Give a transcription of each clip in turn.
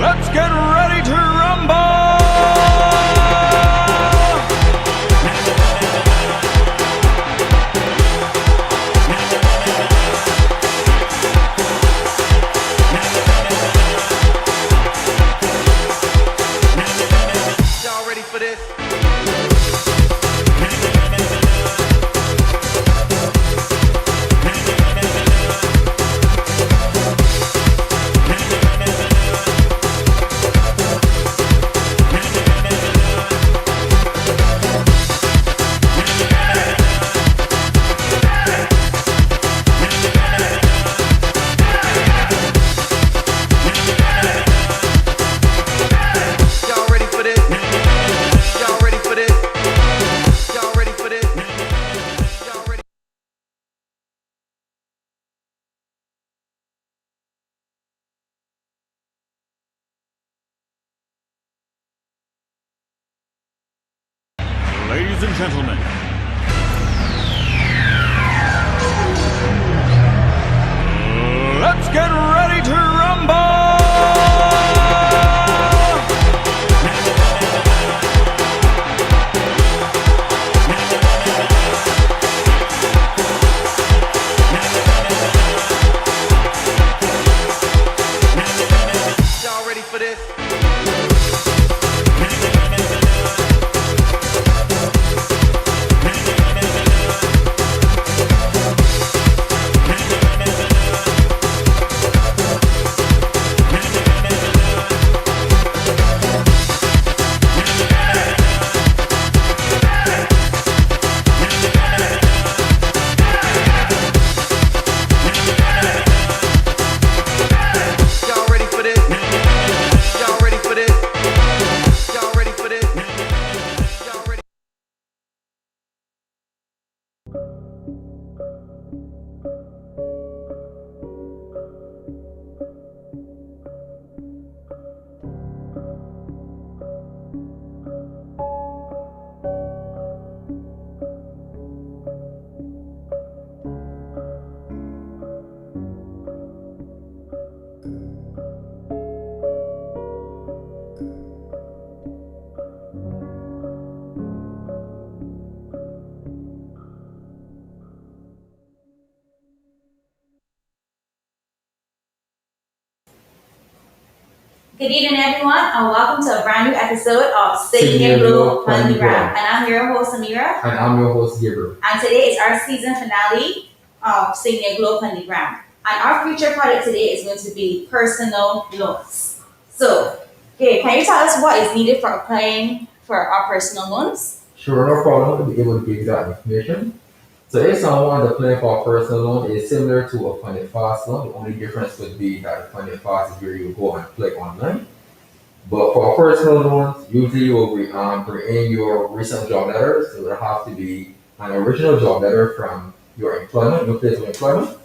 Let's get ready to rumble! Y'all ready for this? Ladies and gentlemen, let's get ready to rumble! Y'all ready for this? Good evening, everyone, and welcome to a brand new episode of SigniaGlobe Playground. And I'm your host, Amira. And I'm your host, Gabriel. And today is our season finale of SigniaGlobe Playground. And our feature product today is going to be personal loans. So, okay, can you tell us what is needed for applying for our personal loans? Sure, no problem. I'll be able to give you that information. So if someone applying for a personal loan is similar to a funded fast loan, the only difference would be that the funded fast is where you go and click online. But for personal loans, usually you will bring in your recent job letters. So there have to be an original job letter from your employment, your place of employment.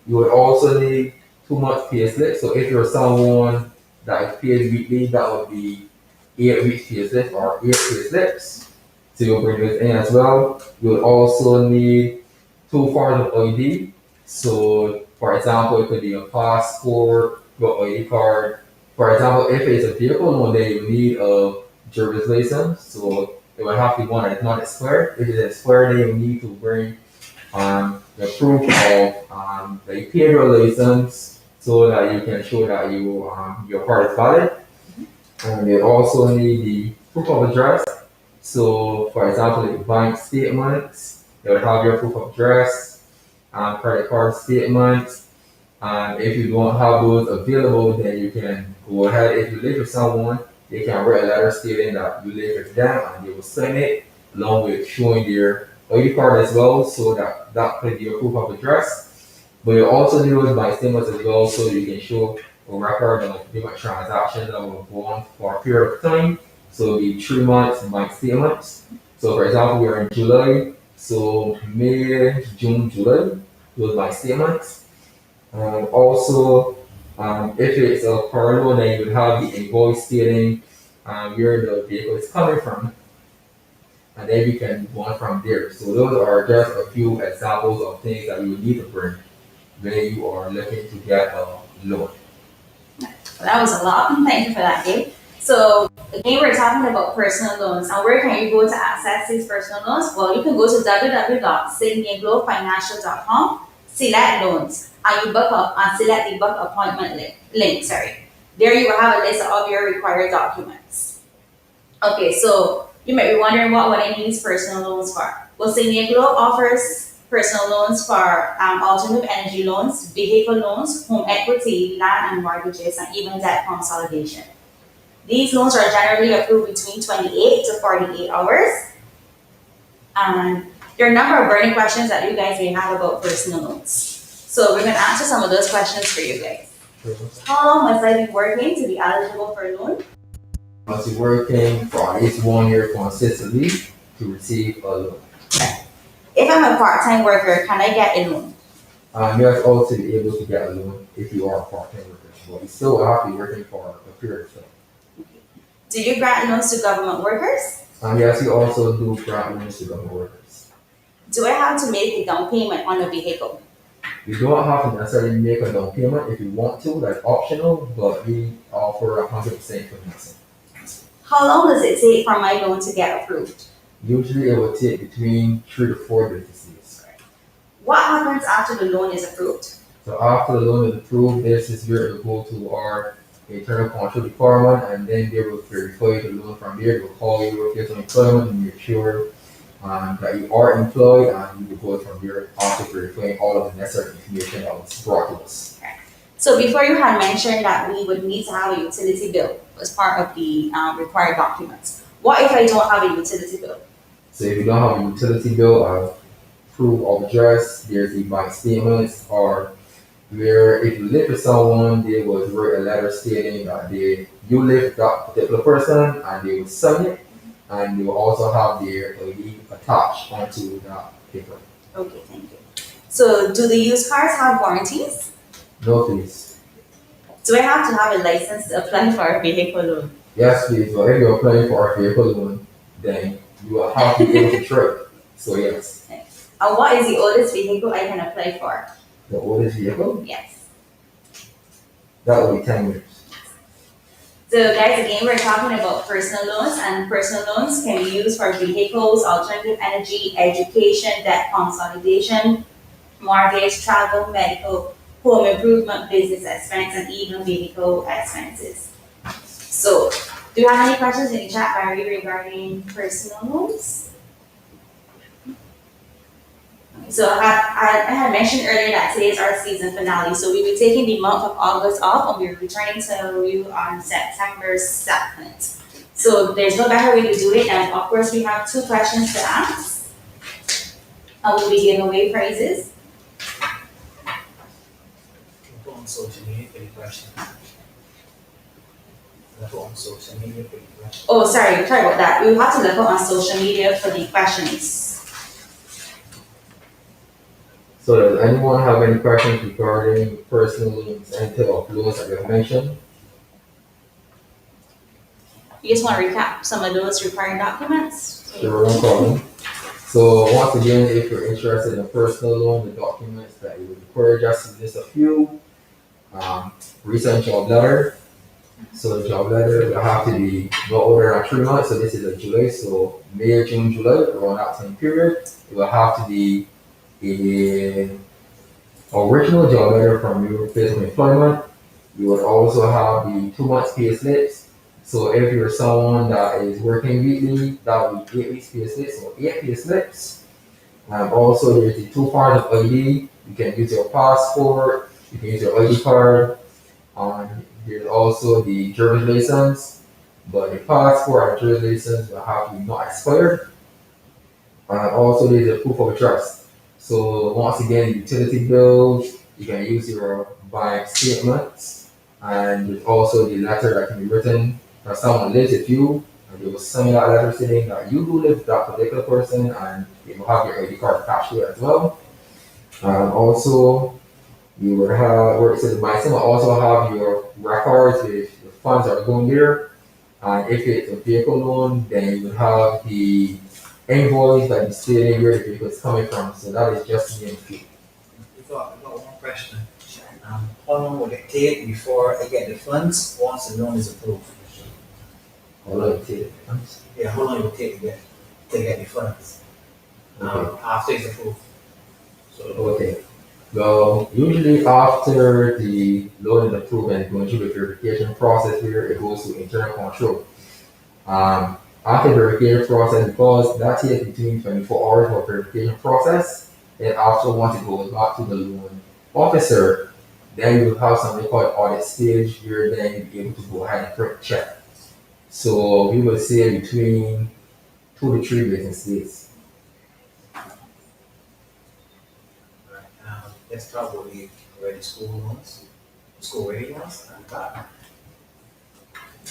You would also need 2 months pay slip. So if you're someone that is paid weekly, that would be 8 weeks pay slip or 8 pay slips. So you'll bring those in as well. You would also need 2 forms of ID. So for example, it could be a passport, your ID card. For example, if it's a vehicle loan, then you need a driver's license. So it would have to be one that is not expired. If it's expired, then you need to bring the proof of that you paid your license so that you can show that your card is valid. And you also need the proof of address. So, for example, the bank statements, you would have your proof of address, credit card statements. And if you don't have those available, then you can go ahead. If you live with someone, they can write a letter stating that you live with them, and they will sign it along with showing their ID card as well, so that could be your proof of address. But you also need those bank statements as well, so you can show a record of different transactions that were go on for a period of time. So it'll be 3 months bank statements. So for example, we're in July, so May, June, July, those bank statements. Also, if it's a car loan, then you would have the invoice stating where the vehicle is coming from, and then we can go on from there. So those are just a few examples of things that you would need to bring when you are looking to get a loan. So that was a lot. Thank you for that, Gabe. So again, we're talking about personal loans. And where can you go to access these personal loans? Well, you can go to www.SigniaGlobeFinancial.com, select loans, and you book up and select the book appointment link. Sorry. There you will have a list of your required documents. Okay, so you might be wondering what I need these personal loans for. Well, SigniaGlobe offers personal loans for alternative energy loans, vehicle loans, home equity, land and mortgages, and even debt consolidation. These loans are generally approved between 28 to 48 hours. And there are a number of burning questions that you guys may have about personal loans. So we're going to answer some of those questions for you guys. How long must I be working to be eligible for a loan? Must be working for at least 1 year consistently to receive a loan. If I'm a part-time worker, can I get a loan? You have also be able to get a loan if you are a part-time worker, but you still will have to be working for a period of time. Do you grant loans to government workers? Yes, you also do grant loans to government workers. Do I have to make a down payment on a vehicle? You don't have to necessarily make a down payment if you want to, that's optional, but we offer 100% financing. How long does it take for my loan to get approved? Usually it will take between 3 to 4 business days. What happens after the loan is approved? So after the loan is approved, this is where it will go to our internal control department, and then they will verify the loan from there. They will call you if you're employment and make sure that you are employed, and you will go from there after verifying all of the necessary information that was brought to us. So before you had mentioned that we would need to have a utility bill as part of the required documents. What if I don't have a utility bill? So if you don't have a utility bill, proof of address, there's the bank statements, or where if you live with someone, they will write a letter stating that you live with that particular person, and they will sign it, and they will also have their ID attached onto that paper. Okay, thank you. So do the used cars have warranties? No, please. Do I have to have a license to apply for a vehicle loan? Yes, please. But if you're applying for a vehicle loan, then you will have to be able to trade. So yes. Okay. And what is the oldest vehicle I can apply for? The oldest vehicle? Yes. That will be 10 years. So guys, again, we're talking about personal loans, and personal loans can be used for vehicles, alternative energy, education, debt consolidation, mortgage, travel, medical, home improvement, business expense, and even vehicle expenses. So, do you have any questions in the chat, Barry, regarding personal loans? So I had mentioned earlier that today is our season finale. So we'll be taking the month of August off, and we're returning to you on September 2nd. So there's no better way to do it. And of course, we have 2 questions to ask. And we'll be giving away prizes. Put on social media for the question. Put on social media for the question. Oh, sorry about that. We'll have to look on social media for the questions. So does anyone have any questions regarding personal loans and type of loans that you've mentioned? You just want to recap some of those required documents? Sure, no problem. So once again, if you're interested in a personal loan, the documents that you would require, just list a few. Recent job letter. So the job letter will have to be no older than 3 months. So this is a July, so May, June, July, around that time period. It will have to be an original job letter from your place of employment. You would also have the 2 months pay slips. So if you're someone that is working weekly, that would be 8 weeks pay slips, so 8 pay slips. Also, there's the 2 forms of ID. You can use your passport, you can use your ID card. There's also the driver's license, but the passport and driver's license will have to be not expired. Also, there's a proof of address. So once again, utility bills, you can use your bank statements, and there's also the letter that can be written that someone lives with you, and they will send that letter saying that you do live with that particular person, and they will have your ID card attached to it as well. Also, you will have, where it says my will also have your records with the funds that are going there. And if it's a vehicle loan, then you will have the invoice that is stating where the vehicle is coming from. So that is just the fee. We've got one question. How long will it take before I get the funds once the loan is approved? How long it take? Yeah, how long it will take to get the funds Okay. after it's approved? So, Okay. Well, usually after the loan is approved and going through the verification process where it goes to internal control. After the verification process, because that takes between 24 hours for verification process, and after once it goes back to the loan officer, then you will have something called audit stage where then you'll be able to go ahead and print check. So we will say between 2 to 3 business days. that's probably already school ready ones, and that.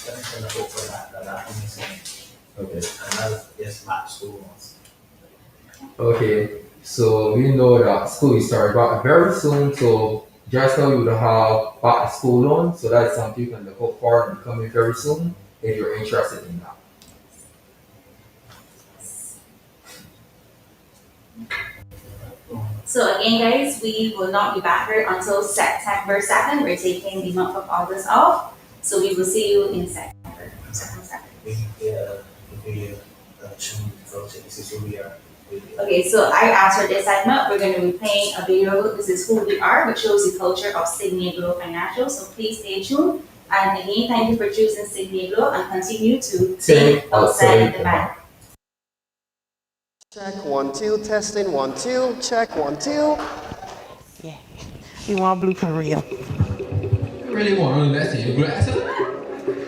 I'm gonna hope for that missing, Okay. and that's just not school ones. Okay, so we know that school is starting back very soon, so just now you will have back to school loan, so that's something you can look out for and coming very soon if you're interested in that. So again, guys, we will not be back here until September 2nd. We're taking the month of August off. So we will see you in September. This is who we are. Okay, so I asked for this segment. We're going to be playing a video. This is who we are, which shows the culture of SigniaGlobe Financial. So please stay tuned. And again, thank you for choosing SigniaGlobe and continue to think outside the bank. Check 1 2, testing 1 2, check 1 2. Yeah. You want blue for real? Really want to invest in your glasses?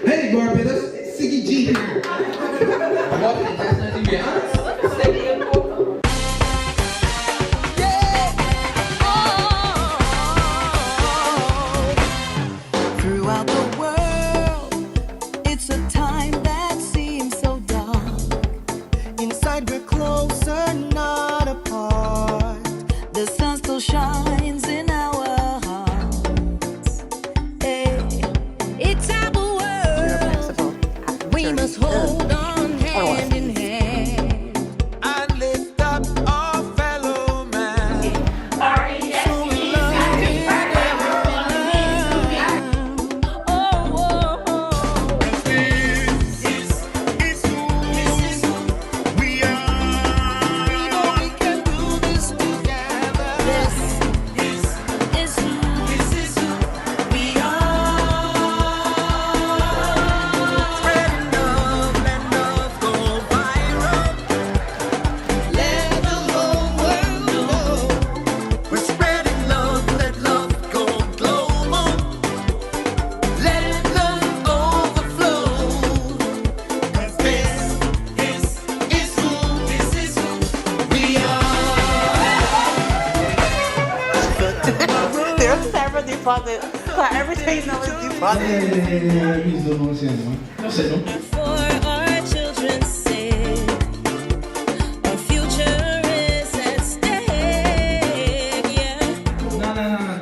Hey, Barbados, Siggy G here. What is that nothing behind? Throughout the world, it's a time that seems so dark. Inside we're closer, not apart. The sun still shines in our hearts. Hey, it's our world. We must hold on hand in hand and lift up our fellow man. So we love it oh, oh, oh. This is who we are. We know we can do this together. This is who we are. Spreading love, let love go viral. Let the whole world know. We're spreading love, let love go global. Let love overflow. 'Cause this is who we are. There's several deposits. So everything you know is deposit. For our children's sake, our future is at stake. Yeah. No,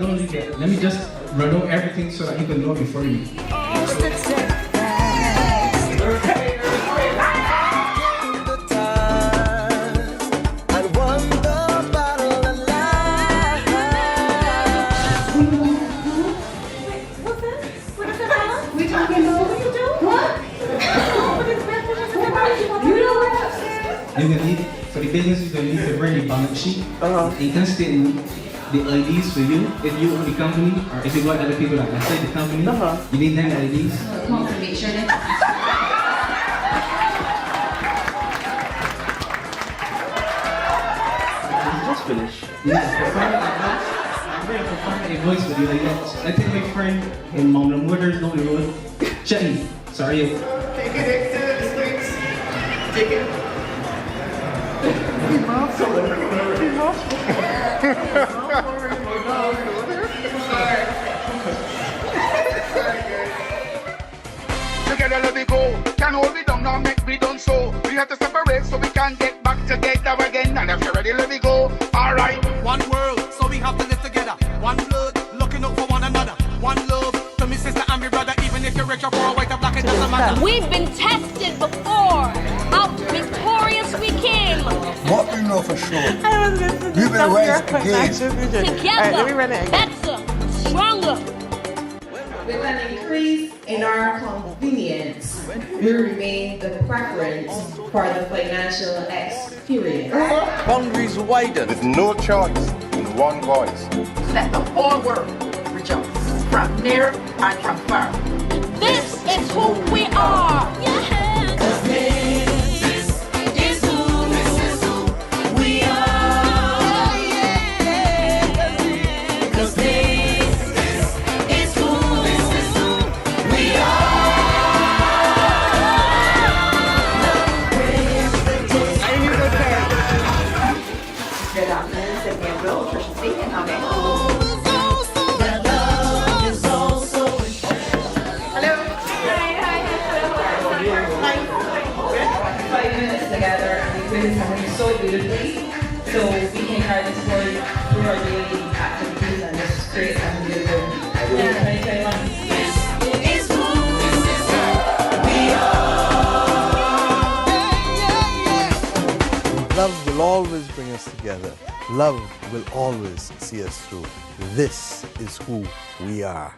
don't leave it. Let me just run over everything so that you can know before you. And won the battle alive. We talking about what you do? What? You know what? You're gonna need, for the business, you're gonna need to bring your balance sheet, income statement, the IDs for you, if you own the company, or if you got other people that outside the company, you need them IDs. Come on, make sure that. Just finish. Yeah, I'm ready to find a voice with you like that. I take my friend in Mount Waters down the road. Chetty, sorry. Together let me go. Can hold me down now, make me done so. We have to separate so we can get back together again. And if you're ready, let me go. Alright. One world, so we have to live together. One blood, looking out for one another. One love, to me sister and me brother. Even if you're rich or poor, white or black, it doesn't matter. We've been tested before. Out victorious we came. What we know for sure. I was listening to You've been some of your raised again. financial vision. Together. All right, let me run it again. That's stronger. With an increase in our convenience, we remain the preference for the financial experience. Boundaries widen with no choice in one voice. Let the whole world rejoice, from near and from far. This is who we are. Cause this is who we are. Cause this is who we are. Good afternoon, SigniaGlobe. Trisha speaking. How may I help you? Together and we really something so beautifully, so we can carry this forward through our daily activities, and it's great and beautiful. This is who we are. Love will always bring us together. Love will always see us through. This is who we are.